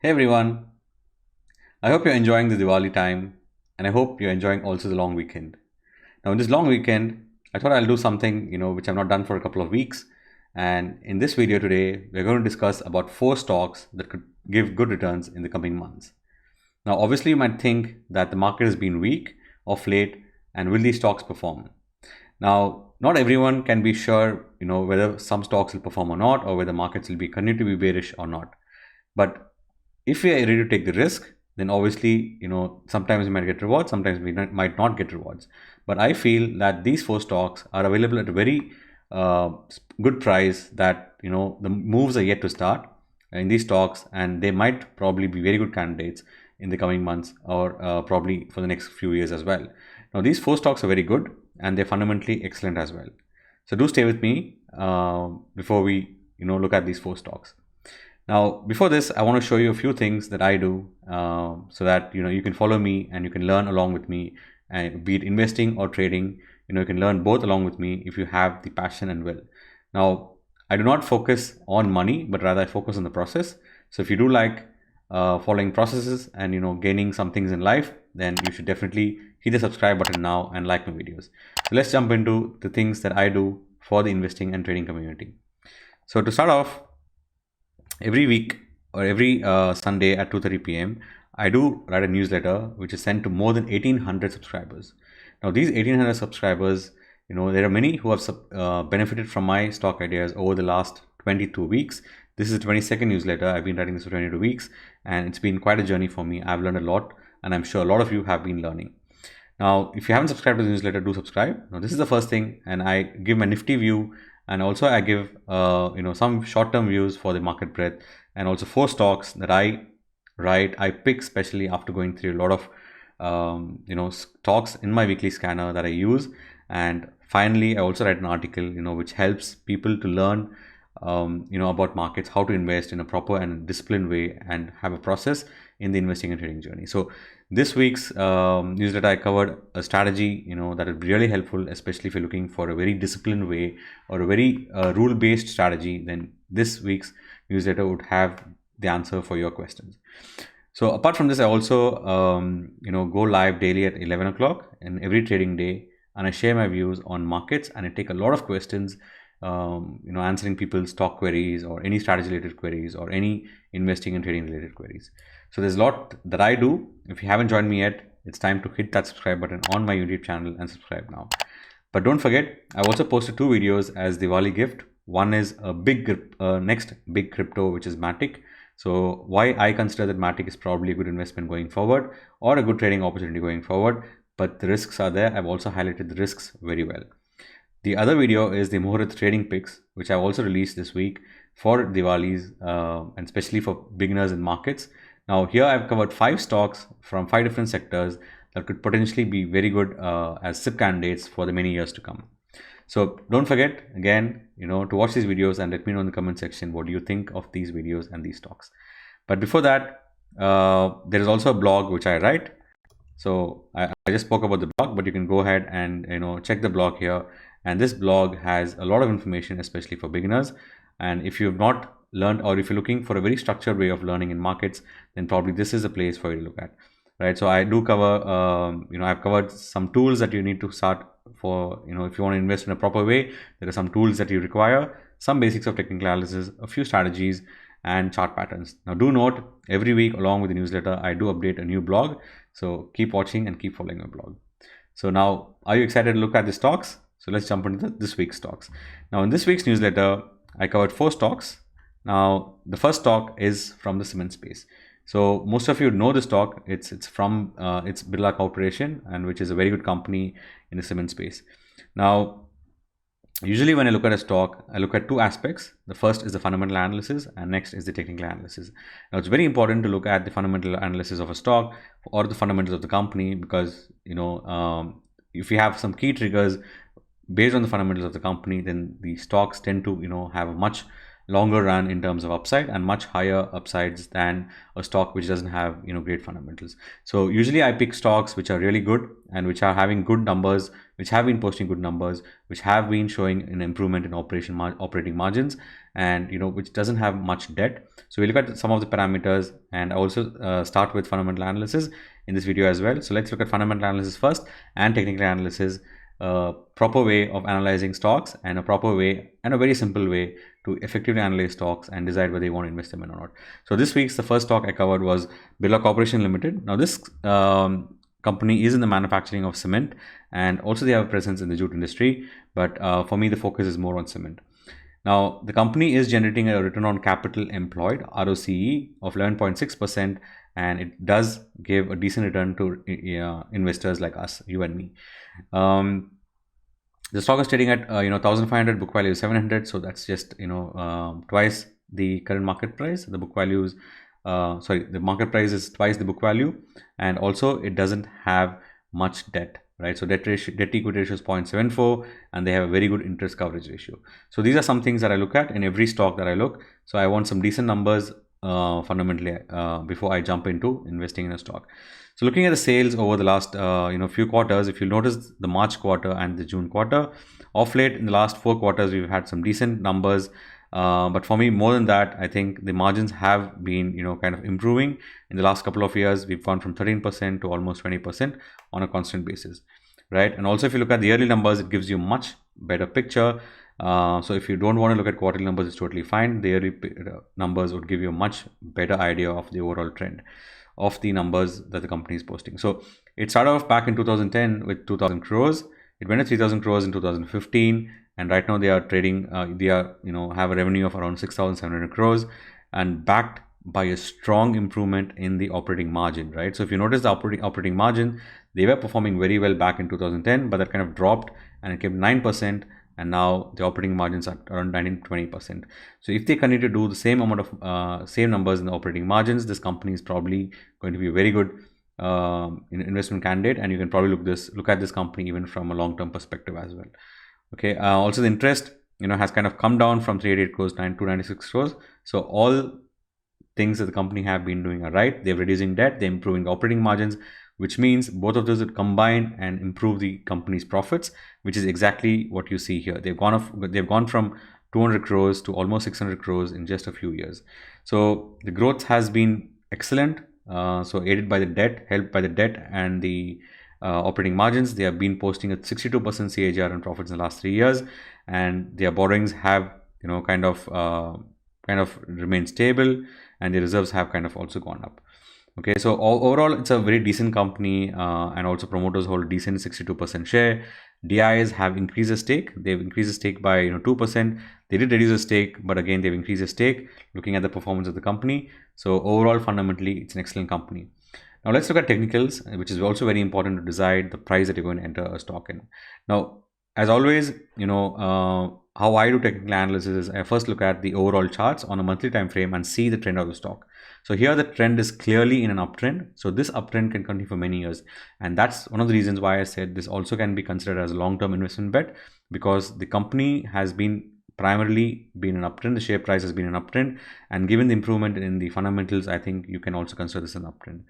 Hey everyone, I hope you're enjoying the Diwali time and I hope you're enjoying also the long weekend. Now, in this long weekend, I thought I'll do something, which I've not done for a couple of weeks. And in this video today, we're going to discuss about four stocks that could give good returns in the coming months. Now, obviously, you might think that the market has been weak of late and will these stocks perform? Now, not everyone can be sure, whether some stocks will perform or not, or whether markets will be continue to be bearish or not. But if we are ready to take the risk, then obviously, sometimes we might get rewards, sometimes we might not get rewards. But I feel that these four stocks are available at a very good price that, the moves are yet to start in these stocks and they might probably be very good candidates in the coming months or probably for the next few years as well. Now, these four stocks are very good and they're fundamentally excellent as well. So do stay with me before we, look at these four stocks. Now, before this, I want to show you a few things that I do so that you can follow me and you can learn along with me, and be it investing or trading, you can learn both along with me if you have the passion and will. Now, I do not focus on money, but rather I focus on the process. So if you do like following processes and gaining some things in life, then you should definitely hit the subscribe button now and like my videos. So let's jump into the things that I do for the investing and trading community. So to start off, every week or every Sunday at 2:30 p.m. I do write a newsletter which is sent to more than 1800 subscribers. Now these 1800 subscribers, there are many who have benefited from my stock ideas over the last 22 weeks. This is the 22nd newsletter. I've been writing this for 22 weeks and it's been quite a journey for me. I've learned a lot and I'm sure a lot of you have been learning. Now, if you haven't subscribed to the newsletter, do subscribe. Now, this is the first thing, and I give my nifty view, and also I give some short-term views for the market breadth, and also four stocks that I write. I pick especially after going through a lot of stocks in my weekly scanner that I use, and finally, I also write an article which helps people to learn about markets, how to invest in a proper and disciplined way, and have a process in the investing and trading journey. So this week's newsletter, I covered a strategy, that would be really helpful, especially if you're looking for a very disciplined way or a very rule-based strategy. Then this week's newsletter would have the answer for your questions. So apart from this, I also go live daily at 11 o'clock and every trading day, and I share my views on markets, and I take a lot of questions, answering people's stock queries or any strategy related queries or any investing and trading related queries. So there's a lot that I do. If you haven't joined me yet, it's time to hit that subscribe button on my YouTube channel and subscribe now. But don't forget, I've also posted two videos as Diwali gift. One is a next big crypto, which is Matic. So why I consider that Matic is probably a good investment going forward or a good trading opportunity going forward, but the risks are there. I've also highlighted the risks very well. The other video is the Muhurat trading picks, which I've also released this week for Diwali's and especially for beginners in markets. Now here I've covered 5 stocks from 5 different sectors that could potentially be very good as SIP candidates for the many years to come. So don't forget again, to watch these videos and let me know in the comment section what do you think of these videos and these stocks. But before that, there is also a blog which I write. So I just spoke about the blog, but you can go ahead and check the blog here. And this blog has a lot of information, especially for beginners. And if you have not learned, or if you're looking for a very structured way of learning in markets, then probably this is a place for you to look at, right? So I do cover, I've covered some tools that you need to start for, if you want to invest in a proper way. There are some tools that you require, some basics of technical analysis, a few strategies, and chart patterns. Now do note, every week along with the newsletter, I do update a new blog. So keep watching and keep following my blog. So now, are you excited to look at the stocks? So let's jump into this week's stocks. Now in this week's newsletter, I covered 4 stocks. Now the first stock is from the cement space. So most of you know the stock. It's Birla Corporation, and which is a very good company in the cement space. Now, usually when I look at a stock, I look at 2 aspects. The first is the fundamental analysis and next is the technical analysis. Now it's very important to look at the fundamental analysis of a stock or the fundamentals of the company, because if you have some key triggers based on the fundamentals of the company, then the stocks tend to have a much longer run in terms of upside and much higher upsides than a stock which doesn't have great fundamentals. So usually I pick stocks which are really good and which are having good numbers, which have been posting good numbers, which have been showing an improvement in operating margins, and which doesn't have much debt. So we look at some of the parameters, and I also start with fundamental analysis in this video as well. So let's look at fundamental analysis first and technical analysis, a proper way of analyzing stocks, and a proper way and a very simple way to effectively analyze stocks and decide whether you want to invest them in or not. So this week's the first stock I covered was Birla Corporation Ltd. Now this company is in the manufacturing of cement, and also they have a presence in the jute industry, but for me the focus is more on cement. Now the company is generating a return on capital employed, ROCE, of 11.6%, and it does give a decent return to investors like us, you and me. The stock is trading at 1500, book value is 700, so that's just twice the current market price. The book value is the market price is twice the book value, and also it doesn't have much debt, right? So debt equity ratio is 0.74, and they have a very good interest coverage ratio. So these are some things that I look at in every stock that I look. So I want some decent numbers fundamentally before I jump into investing in a stock. So looking at the sales over the last few quarters, if you notice the March quarter and the June quarter, of late in the last 4 quarters we've had some decent numbers, but for me, more than that, I think the margins have been kind of improving in the last couple of years. We've gone from 13% to almost 20% on a constant basis, right? And also if you look at the yearly numbers, it gives you a much better picture. So if you don't want to look at quarterly numbers, it's totally fine. The yearly numbers would give you a much better idea of the overall trend of the numbers that the company is posting. So it started off back in 2010 with 2,000 crores. It went to 3,000 crores in 2015, and right now they are trading. They are have a revenue of around 6,700 crores, and backed by a strong improvement in the operating margin, right? So if you notice the operating margin, they were performing very well back in 2010, but that kind of dropped and it came 9%. And now the operating margins are around 19-20%. So if they continue to do the same amount of same numbers in the operating margins, this company is probably going to be a very good investment candidate, and you can probably look at this company even from a long-term perspective as well. Okay. Also the interest has kind of come down from 388 crores to 296 crores. So all things that the company have been doing are right. They're reducing debt, they're improving the operating margins, which means both of those would combine and improve the company's profits, which is exactly what you see here. They've gone from 200 crores to almost 600 crores in just a few years. So the growth has been excellent. So aided by the debt, helped by the debt and the operating margins, they have been posting a 62% CAGR in profits in the last 3 years, and their borrowings have kind of remained stable, and the reserves have kind of also gone up. Okay, so overall it's a very decent company, and also promoters hold a decent 62% share. DIs have increased the stake. They've increased the stake by 2%. They did reduce the stake, but again they've increased the stake looking at the performance of the company. So overall, fundamentally, it's an excellent company. Now let's look at technicals, which is also very important to decide the price that you're going to enter a stock in. Now, as always, how I do technical analysis is I first look at the overall charts on a monthly time frame and see the trend of the stock. So here the trend is clearly in an uptrend. So this uptrend can continue for many years, and that's one of the reasons why I said this also can be considered as a long-term investment bet, because the company has primarily been an uptrend. The share price has been an uptrend, and given the improvement in the fundamentals, I think you can also consider this an uptrend.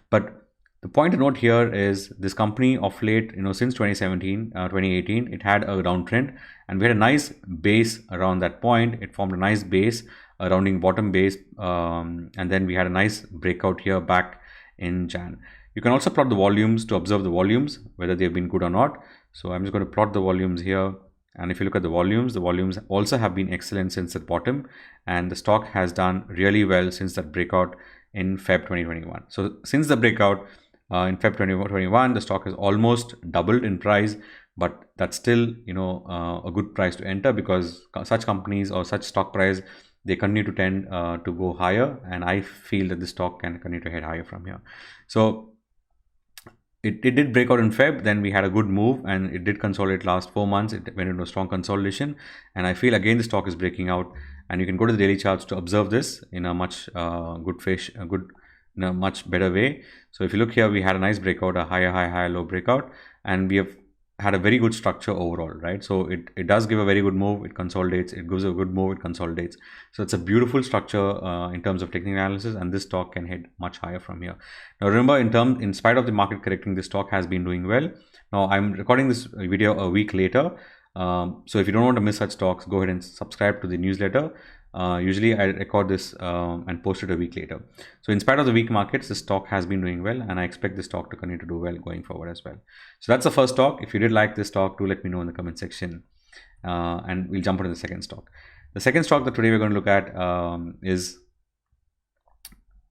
But the point to note here is this company of late, since 2018, it had a downtrend, and we had a nice base around that point. It formed a nice base, a rounding bottom base, and then we had a nice breakout here back in Jan. You can also plot the volumes to observe the volumes, whether they've been good or not. So I'm just going to plot the volumes here. And if you look at the volumes also have been excellent since the bottom, and the stock has done really well since that breakout in Feb 2021. So since the breakout in Feb 2021, the stock has almost doubled in price, but that's still a good price to enter, because such companies or such stock price, they continue to tend to go higher, and I feel that the stock can continue to head higher from here. So it did break out in Feb, then we had a good move, and it did consolidate last 4 months. It went into a strong consolidation, and I feel again the stock is breaking out, and you can go to the daily charts to observe this in a much in a much better way. So if you look here, we had a nice breakout, a higher high, higher low breakout, and we have had a very good structure overall, right? So it does give a very good move, it consolidates, it gives a good move, it consolidates. So it's a beautiful structure in terms of technical analysis, and this stock can head much higher from here. Now remember, in spite of the market correcting, this stock has been doing well. Now I'm recording this video a week later, so if you don't want to miss such stocks, go ahead and subscribe to the newsletter. Usually I record this and post it a week later. So in spite of the weak markets, the stock has been doing well, and I expect the stock to continue to do well going forward as well. So that's the first stock. If you did like this stock, do let me know in the comment section, and we'll jump into the second stock. The second stock that today we're going to look at is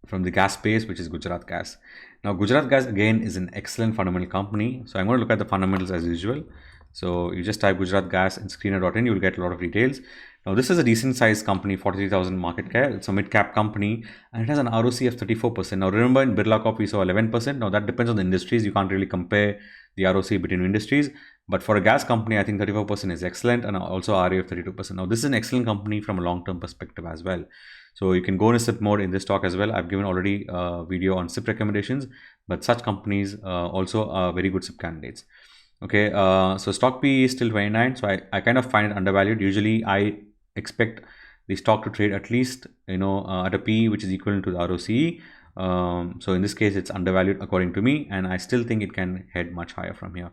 from the gas space, which is Gujarat Gas. Now Gujarat Gas again is an excellent fundamental company. So I'm going to look at the fundamentals as usual. So you just type Gujarat Gas in screener.in, you will get a lot of details. Now this is a decent sized company, 43,000 market cap. It's a mid cap company, and it has an ROC of 34%. Now remember, in Birla Corp we saw 11%. Now that depends on the industries. You can't really compare the ROC between industries, but for a gas company, I think 34% is excellent, and also RA of 32%. Now this is an excellent company from a long-term perspective as well. So you can go in a SIP mode in this stock as well. I've given already a video on SIP recommendations, but such companies also are very good SIP candidates. Okay, so stock P is still 29, so I kind of find it undervalued. Usually I expect the stock to trade at least, at a P which is equivalent to the ROCE. So in this case, it's undervalued according to me, and I still think it can head much higher from here.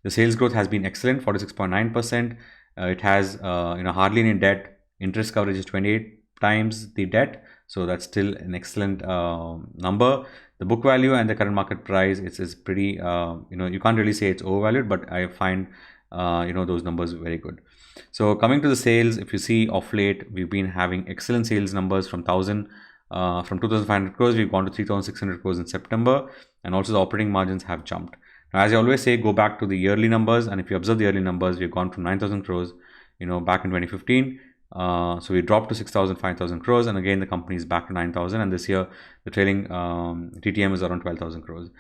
The sales growth has been excellent, 46.9%. It has hardly any debt. Interest coverage is 28 times the debt, so that's still an excellent number. The book value and the current market price is pretty, you can't really say it's overvalued, but I find those numbers very good. So coming to the sales, if you see off late, we've been having excellent sales numbers from 2,500 crores, we've gone to 3,600 crores in September, and also the operating margins have jumped. Now, as I always say, go back to the yearly numbers, and if you observe the yearly numbers, we've gone from 9,000 crores, back in 2015. So we dropped to 6,000, 5,000 crores, and again the company is back to 9,000, and this year the trailing TTM is around 12,000 crores.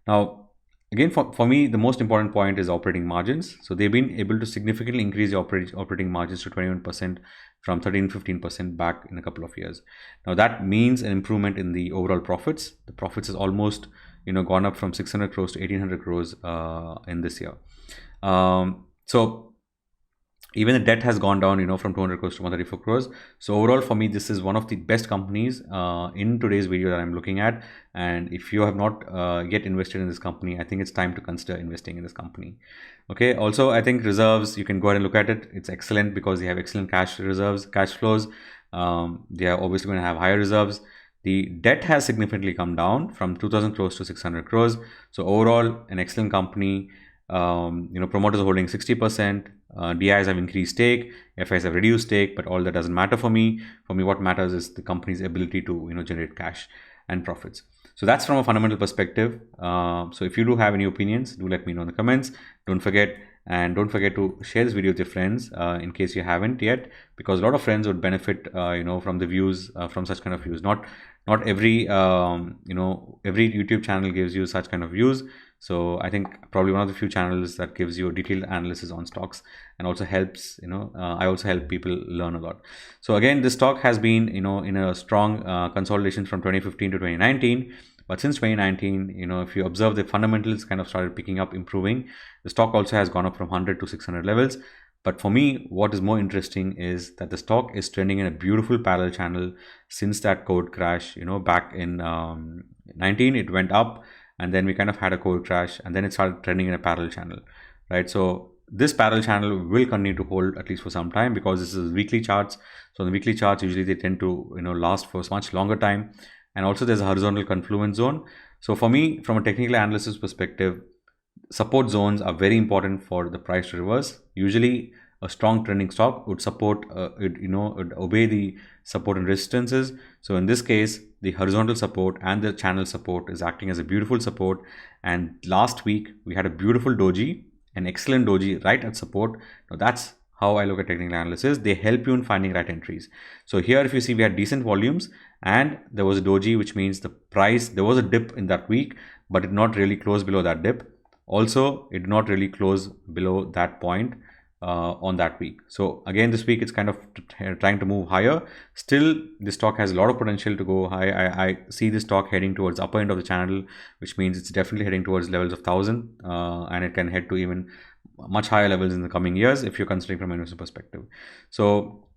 Now again, for me, the most important point is operating margins. So they've been able to significantly increase the operating margins to 21% from 13-15% back in a couple of years. Now that means an improvement in the overall profits. The profits has almost gone up from 600 crores to 1,800 crores in this year. So even the debt has gone down, from 200 crores to 134 crores. So overall, for me, this is one of the best companies in today's video that I'm looking at. And if you have not yet invested in this company, I think it's time to consider investing in this company. Okay. Also, I think reserves, you can go ahead and look at it. It's excellent because they have excellent cash reserves, cash flows. They are obviously going to have higher reserves. The debt has significantly come down from 2,000 crores to 600 crores. So overall, an excellent company. Promoters are holding 60%. DIs have increased stake, FIs have reduced stake, but all that doesn't matter for me. For me, what matters is the company's ability to generate cash and profits. So that's from a fundamental perspective. So if you do have any opinions, do let me know in the comments. Don't forget to share this video with your friends in case you haven't yet, because a lot of friends would benefit from the views, from such kind of views. Not every every YouTube channel gives you such kind of views. So I think probably one of the few channels that gives you a detailed analysis on stocks, and also helps, I also help people learn a lot. So again, this stock has been, in a strong consolidation from 2015 to 2019. But since 2019, if you observe, the fundamentals kind of started picking up, improving. The stock also has gone up from 100 to 600 levels. But for me, what is more interesting is that the stock is trending in a beautiful parallel channel since that COVID crash. Back in 19, it went up, and then we kind of had a COVID crash, and then it started trending in a parallel channel, right? So this parallel channel will continue to hold at least for some time, because this is weekly charts. So the weekly charts, usually they tend to last for a much longer time. And also there's a horizontal confluence zone. So for me, from a technical analysis perspective, support zones are very important for the price to reverse. Usually a strong trending stock would support would obey the support and resistances. So in this case, the horizontal support and the channel support is acting as a beautiful support. And last week we had a beautiful doji, an excellent doji right at support. Now that's how I look at technical analysis. They help you in finding right entries. So here, if you see, we had decent volumes, and there was a doji, which means the price, there was a dip in that week, but it did not really close below that dip. Also, it did not really close below that point on that week. So again, this week it's kind of trying to move higher. Still, this stock has a lot of potential to go high. I see this stock heading towards upper end of the channel, which means it's definitely heading towards levels of 1,000, and it can head to even much higher levels in the coming years if you're considering from an investment perspective. So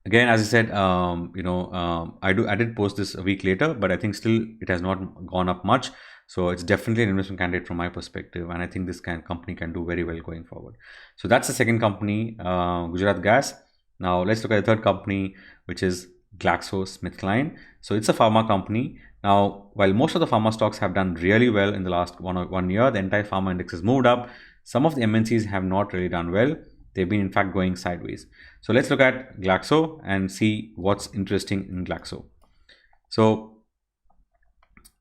again, as I said, I did post this a week later, but I think still it has not gone up much. So it's definitely an investment candidate from my perspective, and I think this company can do very well going forward. So that's the second company, Gujarat Gas. Now let's look at the third company, which is Glaxosmithkline. So it's a pharma company. Now, while most of the pharma stocks have done really well in the last one year, the entire pharma index has moved up. Some of the MNCs have not really done well. They've been in fact going sideways. So let's look at GLAXO and see what's interesting in GLAXO. So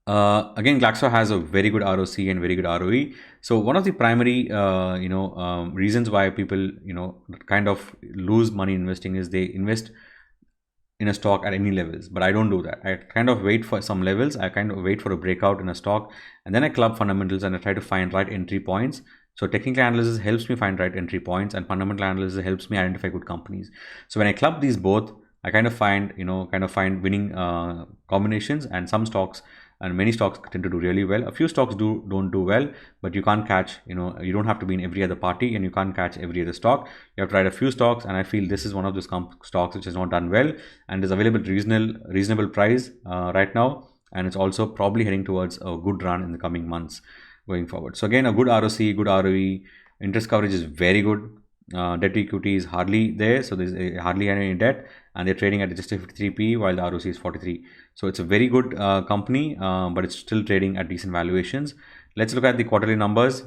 again, GLAXO has a very good ROC and very good ROE. So one of the primary reasons why people kind of lose money investing is they invest in a stock at any levels, but I don't do that. I kind of wait for some levels. I kind of wait for a breakout in a stock, and then I club fundamentals and I try to find right entry points. So technical analysis helps me find right entry points, and fundamental analysis helps me identify good companies. So when I club these both, I kind of find winning combinations, and some stocks and many stocks tend to do really well. A few stocks don't do well, but you can't catch, you don't have to be in every other party, and you can't catch every other stock. You have to try a few stocks, and I feel this is one of those stocks which has not done well and is available at reasonable price right now, and it's also probably heading towards a good run in the coming months going forward. So again, a good ROC, good ROE, interest coverage is very good. Debt to equity is hardly there, so there's hardly any debt, and they're trading at just a 53 P while the ROC is 43. So it's a very good company, but it's still trading at decent valuations. Let's look at the quarterly numbers.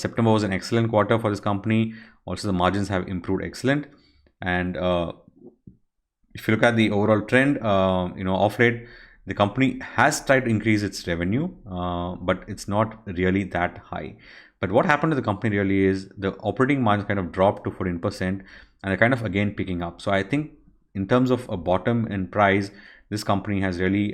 September was an excellent quarter for this company. Also, the margins have improved excellent, and if you look at the overall trend, off late, the company has tried to increase its revenue, but it's not really that high. But what happened to the company really is the operating margin kind of dropped to 14%, and they're kind of again picking up. So I think in terms of a bottom in price, this company has really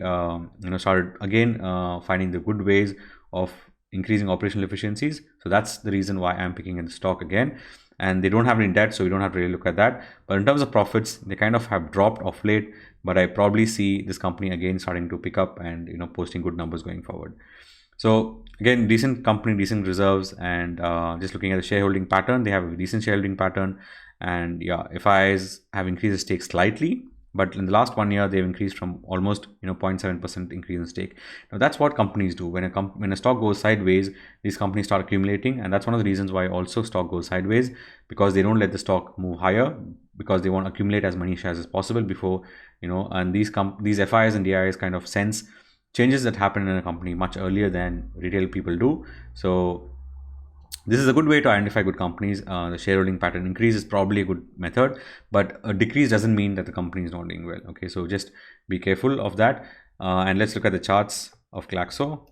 started again finding the good ways of increasing operational efficiencies. So that's the reason why I'm picking in the stock again. And they don't have any debt, so we don't have to really look at that. But in terms of profits, they kind of have dropped off late, but I probably see this company again starting to pick up and posting good numbers going forward. So again, decent company, decent reserves, and just looking at the shareholding pattern, they have a decent shareholding pattern, and yeah, FIs have increased the stake slightly, but in the last 1 year they've increased from almost 0.7% increase in stake. Now that's what companies do. When a stock goes sideways, these companies start accumulating, and that's one of the reasons why also stock goes sideways, because they don't let the stock move higher, because they want to accumulate as many shares as possible before and these FIs and DIs kind of sense changes that happen in a company much earlier than retail people do. So this is a good way to identify good companies. The shareholding pattern increase is probably a good method, but a decrease doesn't mean that the company is not doing well. Okay, so just be careful of that. And let's look at the charts of GLAXO.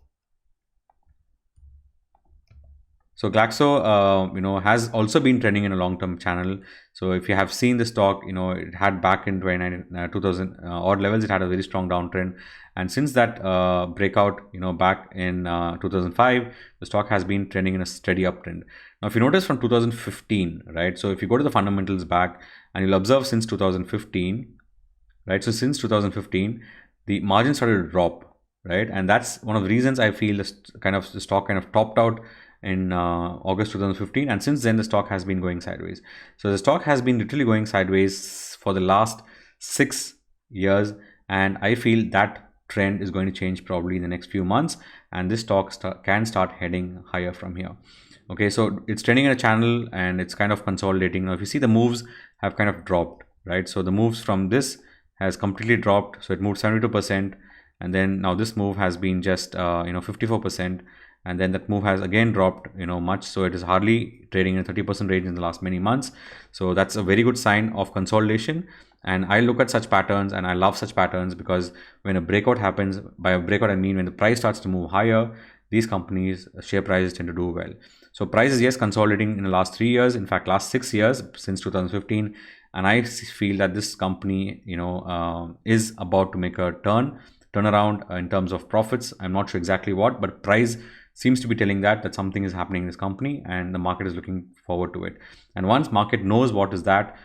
So GLAXO, has also been trending in a long-term channel. So if you have seen the stock, it had back in 2000 odd levels, it had a very strong downtrend. And since that breakout, back in 2005, the stock has been trending in a steady uptrend. Now, if you notice from 2015, right? So if you go to the fundamentals back and you'll observe since 2015, right? So since 2015, the margin started to drop, right? And that's one of the reasons I feel the stock kind of topped out in August 2015, and since then the stock has been going sideways. So the stock has been literally going sideways for the last 6 years, and I feel that trend is going to change probably in the next few months, and this stock can start heading higher from here. Okay, so it's trending in a channel and it's kind of consolidating. Now if you see, the moves have kind of dropped, right? So the moves from this has completely dropped. So it moved 72%, and then now this move has been just 54%, and then that move has again dropped much. So it is hardly trading in a 30% range in the last many months. So that's a very good sign of consolidation, and I look at such patterns and I love such patterns, because when a breakout happens, by a breakout I mean when the price starts to move higher, these companies share prices tend to do well. So price is, yes, consolidating in the last 3 years, in fact last 6 years since 2015, and I feel that this company is about to make a turnaround in terms of profits. I'm not sure exactly what, but price seems to be telling that something is happening in this company, and the market is looking forward to it. And once market knows what is that,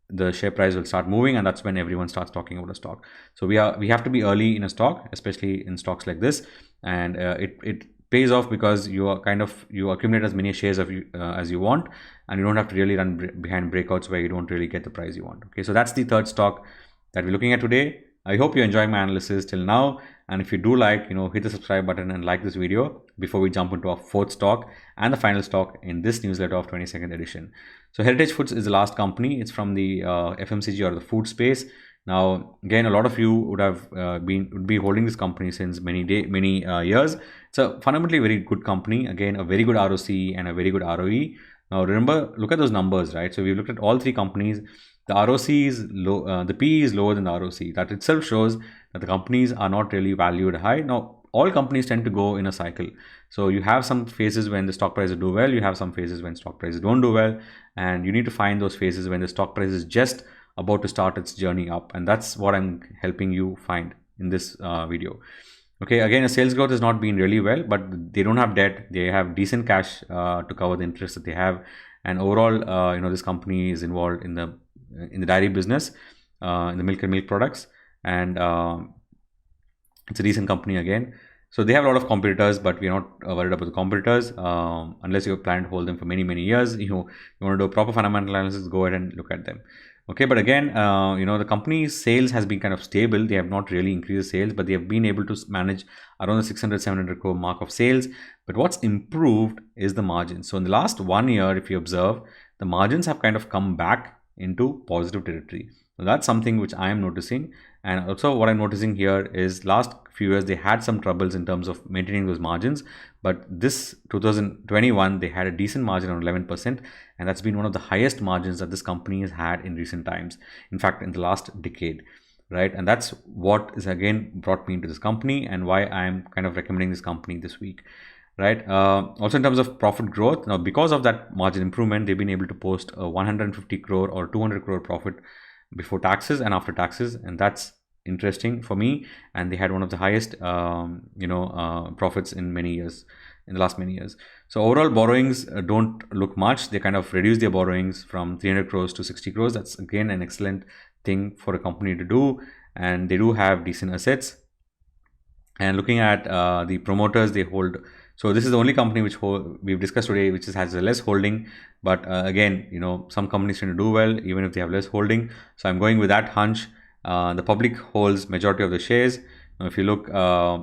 the share price will start moving, and that's when everyone starts talking about a stock. So we have to be early in a stock, especially in stocks like this, and it pays off because you accumulate as many shares of as you want, and you don't have to really run behind breakouts where you don't really get the price you want. Okay, so that's the third stock that we're looking at today. I hope you're enjoying my analysis till now, and if you do like, hit the subscribe button and like this video before we jump into our fourth stock and the final stock in this newsletter of 22nd edition. So Heritage Foods is the last company. It's from the FMCG or the food space. Now, again, a lot of you would be holding this company since many years. It's a fundamentally very good company. Again, a very good ROC and a very good ROE. Now, remember, look at those numbers, right? So we've looked at all three companies. The ROC is low, the PE is lower than the ROC. That itself shows that the companies are not really valued high. Now, all companies tend to go in a cycle. So you have some phases when the stock prices do well, you have some phases when stock prices don't do well, and you need to find those phases when the stock price is just about to start its journey up, and that's what I'm helping you find in this video. Okay, again, the sales growth has not been really well, but they don't have debt. They have decent cash to cover the interest that they have, and overall, this company is involved in the dairy business, in the milk and milk products, and it's a decent company again. So they have a lot of competitors, but we're not worried about the competitors unless you plan to hold them for many years. You want to do a proper fundamental analysis, go ahead and look at them. Okay, but again, the company's sales has been kind of stable. They have not really increased sales, but they have been able to manage around the 600-700 crore mark of sales. But what's improved is the margins. So in the last 1 year, if you observe, the margins have kind of come back into positive territory. So that's something which I am noticing. And also what I'm noticing here is last few years, they had some troubles in terms of maintaining those margins. But this 2021, they had a decent margin of 11%. And that's been one of the highest margins that this company has had in recent times. In fact, in the last decade, right? And that's what is again brought me into this company and why I'm kind of recommending this company this week. Right. Also in terms of profit growth, now because of that margin improvement, they've been able to post a 150 crore or 200 crore profit before taxes and after taxes, and that's interesting for me. And they had one of the highest profits in the last many years. So overall borrowings don't look much. They kind of reduce their borrowings from 300 crores to 60 crores. That's again an excellent thing for a company to do, and they do have decent assets. And looking at the promoters, they hold. So this is the only company which we've discussed today, which has a less holding. But again, some companies tend to do well even if they have less holding. So I'm going with that hunch. The public holds majority of the shares. Now, if you look,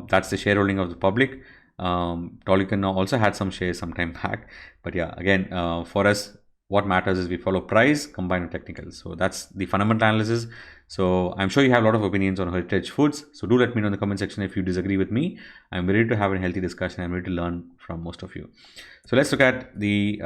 that's the shareholding of the public. Tolican also had some shares some time back. But yeah, again, for us, what matters is we follow price combined with technicals. So that's the fundamental analysis. So I'm sure you have a lot of opinions on Heritage Foods. So do let me know in the comment section if you disagree with me. I'm ready to have a healthy discussion. I'm ready to learn from most of you. So let's look at the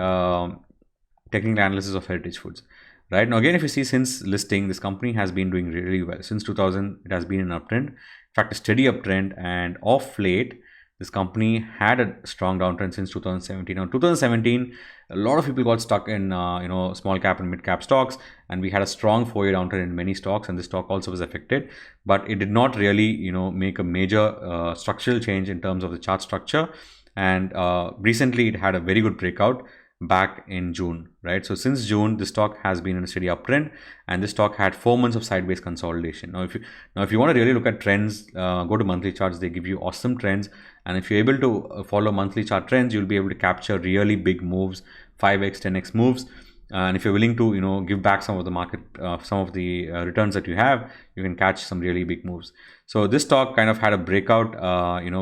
technical analysis of Heritage Foods. Right now, again, if you see since listing, this company has been doing really well. Since 2000, it has been an uptrend. In fact, a steady uptrend, and off late, this company had a strong downtrend since 2017. Now, 2017, a lot of people got stuck in small cap and mid cap stocks, and we had a strong 4-year downtrend in many stocks, and this stock also was affected. But it did not really make a major structural change in terms of the chart structure. And recently, it had a very good breakout back in June, right? So since June, the stock has been in a steady uptrend, and this stock had 4 months of sideways consolidation. Now, if you want to really look at trends, go to monthly charts. They give you awesome trends, and if you're able to follow monthly chart trends, you'll be able to capture really big moves, 5x, 10x moves. And if you're willing to give back some of the market, some of the returns that you have, you can catch some really big moves. So this stock kind of had a breakout,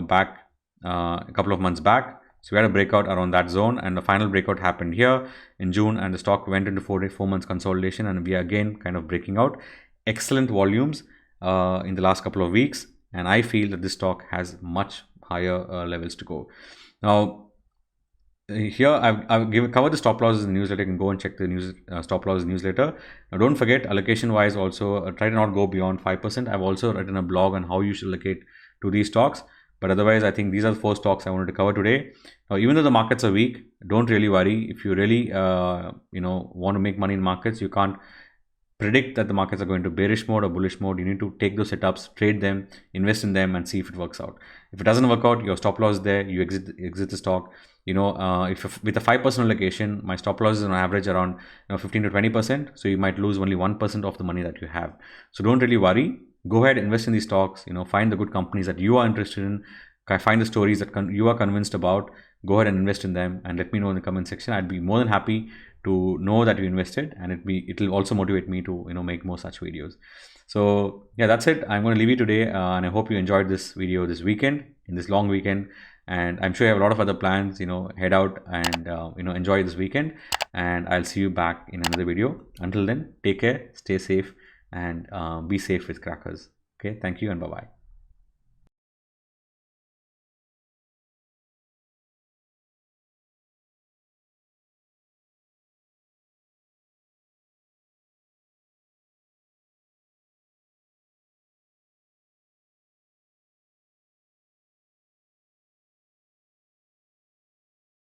back a couple of months back. So we had a breakout around that zone, and the final breakout happened here in June, and the stock went into 4 months consolidation, and we are again kind of breaking out. Excellent volumes in the last couple of weeks, and I feel that this stock has much higher levels to go. Now, here I've covered the stop losses in the newsletter. You can go and check the stop losses newsletter. Now, don't forget, allocation wise also try to not go beyond 5%. I've also written a blog on how you should allocate to these stocks. But otherwise, I think these are the 4 stocks I wanted to cover today. Now, even though the markets are weak, don't really worry. If you really, want to make money in markets, you can't predict that the markets are going to bearish mode or bullish mode. You need to take those setups, trade them, invest in them, and see if it works out. If it doesn't work out, your stop loss is there. You exit the stock. If with a 5% allocation, my stop loss is on average around 15 to 20%. So you might lose only 1% of the money that you have. So don't really worry. Go ahead, invest in these stocks, find the good companies that you are interested in, find the stories that you are convinced about, go ahead and invest in them and let me know in the comment section. I'd be more than happy to know that you invested, and it'll also motivate me to make more such videos. So yeah, that's it. I'm going to leave you today, and I hope you enjoyed this video this weekend, in this long weekend. And I'm sure you have a lot of other plans. Head out and enjoy this weekend, and I'll see you back in another video. Until then, take care, stay safe, and be safe with crackers. Okay, thank you and bye bye.